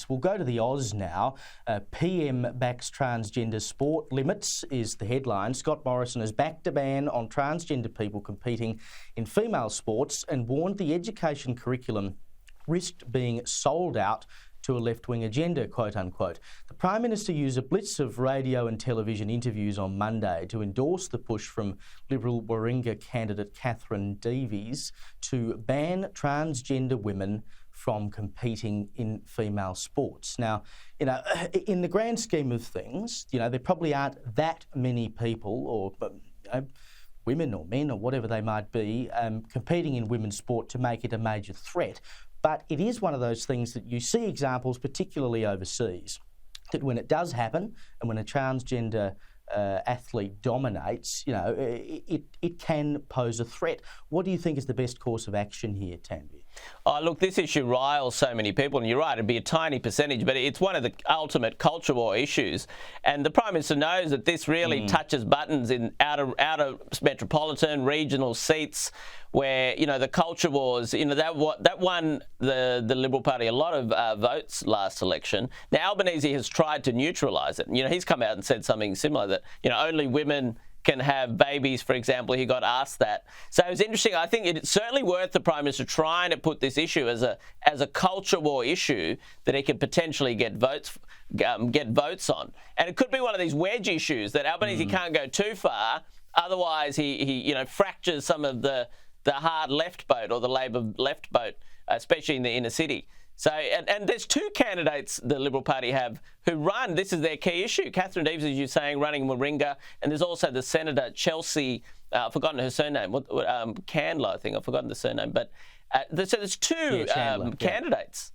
We'll go to the Oz now. PM backs transgender sport limits is the headline. Scott Morrison has backed a ban on transgender people competing in female sports and warned the education curriculum risked being sold out to a left-wing agenda, quote unquote. The Prime Minister used a blitz of radio and television interviews on Monday to endorse the push from Liberal Warringah candidate Katherine Deves to ban transgender women from competing in female sports. Now, in the grand scheme of things, there probably aren't that many people or women or men or whatever they might be competing in women's sport to make it a major threat. But it is one of those things that you see examples, particularly overseas, that when it does happen and when a transgender athlete dominates, it can pose a threat. What do you think is the best course of action here, Tanveer? Oh, look, this issue riles so many people, and you're right, it'd be a tiny percentage, but it's one of the ultimate culture war issues. And the Prime Minister knows that this really touches buttons in outer metropolitan, regional seats where, the culture wars, that won the Liberal Party a lot of votes last election. Now, Albanese has tried to neutralise it. He's come out and said something similar that, only women can have babies, for example. He got asked that. So it was interesting. I think it's certainly worth the Prime Minister trying to put this issue as a culture war issue that he could potentially get votes on. And it could be one of these wedge issues that Albanese can't go too far. Otherwise, he fractures some of the hard left vote or the Labor left vote, especially in the inner city. So, and there's two candidates the Liberal Party have who run. This is their key issue. Katherine Deves, as you're saying, running Warringah, and there's also the Senator Chelsea. I've forgotten her surname. Candler, I think. I've forgotten the surname. But so there's two candidates.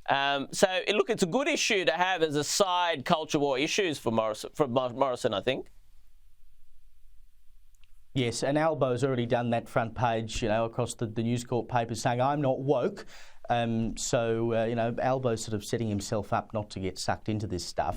Look, it's a good issue to have as a side culture war issues for Morrison, I think. Yes, and Albo's already done that front page, across the News Corp papers saying, I'm not woke. Albo's sort of setting himself up not to get sucked into this stuff.